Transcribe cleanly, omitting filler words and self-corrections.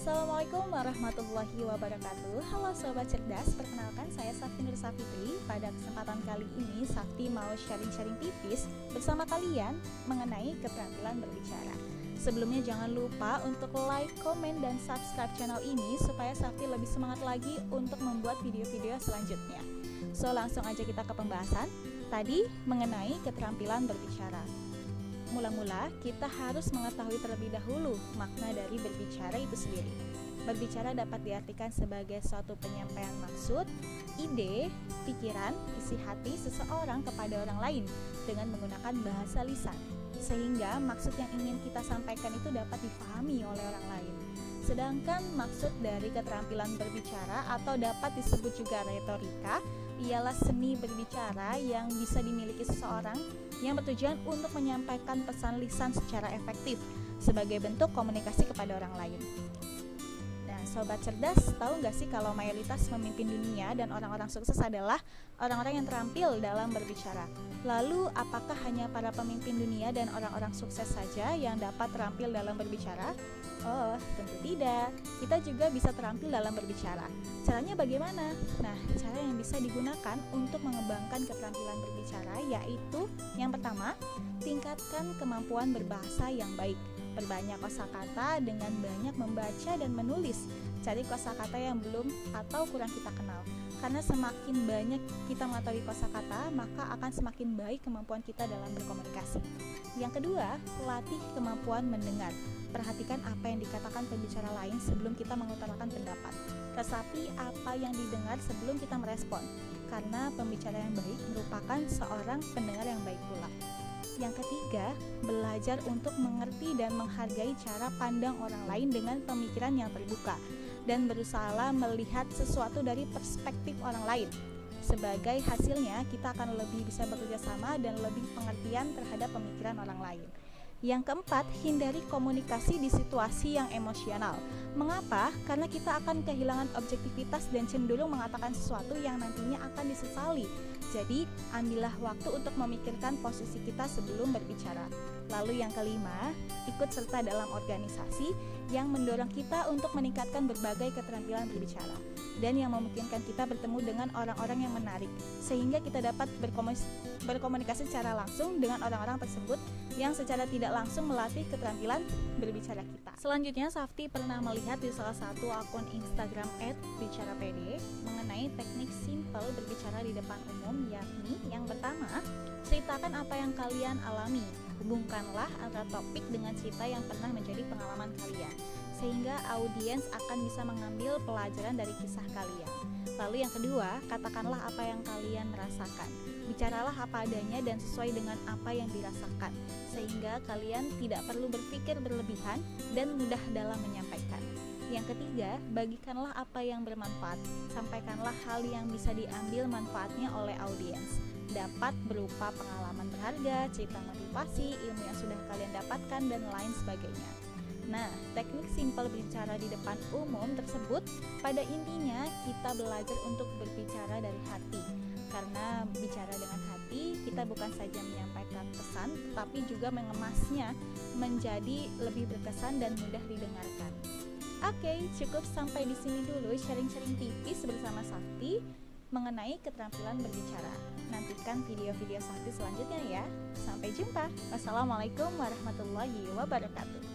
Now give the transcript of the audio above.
Assalamualaikum warahmatullahi wabarakatuh. Halo Sobat Cerdas, perkenalkan saya Safti Nur Safitri. Pada kesempatan kali ini Safti mau sharing-sharing tipis bersama kalian mengenai keterampilan berbicara. Sebelumnya jangan lupa untuk like, komen, dan subscribe channel ini supaya Safti lebih semangat lagi untuk membuat video-video selanjutnya. So langsung aja kita ke pembahasan. Tadi mengenai keterampilan berbicara. Mula-mula kita harus mengetahui terlebih dahulu makna dari berbicara itu sendiri. Berbicara dapat diartikan sebagai suatu penyampaian maksud, ide, pikiran, isi hati seseorang kepada orang lain dengan menggunakan bahasa lisan, sehingga maksud yang ingin kita sampaikan itu dapat difahami oleh orang lain. Sedangkan maksud dari keterampilan berbicara atau dapat disebut juga retorika ialah seni berbicara yang bisa dimiliki seseorang yang bertujuan untuk menyampaikan pesan lisan secara efektif sebagai bentuk komunikasi kepada orang lain. Nah, Sobat Cerdas, tahu nggak sih kalau mayoritas pemimpin dunia dan orang-orang sukses adalah orang-orang yang terampil dalam berbicara? Lalu, apakah hanya para pemimpin dunia dan orang-orang sukses saja yang dapat terampil dalam berbicara? Oh, tentu tidak. Kita juga bisa terampil dalam berbicara. Caranya bagaimana? Nah, cara yang bisa digunakan untuk mengembangkan keterampilan berbicara yaitu yang pertama, tingkatkan kemampuan berbahasa yang baik. Perbanyak kosakata dengan banyak membaca dan menulis. Cari kosakata yang belum atau kurang kita kenal. Karena semakin banyak kita mengetahui kosakata, maka akan semakin baik kemampuan kita dalam berkomunikasi. Yang kedua, latih kemampuan mendengar. Perhatikan apa yang dikatakan pembicara lain sebelum kita mengutarakan pendapat. Resapi apa yang didengar sebelum kita merespon. Karena pembicara yang baik merupakan seorang pendengar yang baik pula. Yang ketiga, belajar untuk mengerti dan menghargai cara pandang orang lain dengan pemikiran yang terbuka dan berusaha melihat sesuatu dari perspektif orang lain. Sebagai hasilnya, kita akan lebih bisa bekerja sama dan lebih pengertian terhadap pemikiran orang lain. Yang keempat, hindari komunikasi di situasi yang emosional. Mengapa? Karena kita akan kehilangan objektivitas dan cenderung mengatakan sesuatu yang nantinya akan disesali. Jadi, ambillah waktu untuk memikirkan posisi kita sebelum berbicara. Lalu yang kelima, ikut serta dalam organisasi yang mendorong kita untuk meningkatkan berbagai keterampilan berbicara dan yang memungkinkan kita bertemu dengan orang-orang yang menarik sehingga kita dapat berkomunikasi secara langsung dengan orang-orang tersebut yang secara tidak langsung melatih keterampilan berbicara kita. Selanjutnya, Safti pernah melihat di salah satu akun Instagram @bicarapd mengenai teknik simpel berbicara di depan umum, yakni yang pertama, ceritakan apa yang kalian alami. Hubungkanlah antara topik dengan cerita yang pernah menjadi pengalaman kalian, sehingga audiens akan bisa mengambil pelajaran dari kisah kalian. Lalu yang kedua, katakanlah apa yang kalian rasakan. Bicaralah apa adanya dan sesuai dengan apa yang dirasakan, sehingga kalian tidak perlu berpikir berlebihan dan mudah dalam menyampaikan. Yang ketiga, bagikanlah apa yang bermanfaat. Sampaikanlah hal yang bisa diambil manfaatnya oleh audiens. Dapat berupa pengalaman berharga, cerita motivasi, ilmu yang sudah kalian dapatkan, dan lain sebagainya. Nah, teknik simpel berbicara di depan umum tersebut pada intinya kita belajar untuk berbicara dari hati. Karena bicara dengan hati, kita bukan saja menyampaikan pesan, tetapi juga mengemasnya menjadi lebih berkesan dan mudah didengarkan. Oke, cukup sampai di sini dulu sharing-sharing tipis bersama Safti mengenai keterampilan berbicara. Nantikan video-video Safti selanjutnya ya. Sampai jumpa. Wassalamualaikum warahmatullahi wabarakatuh.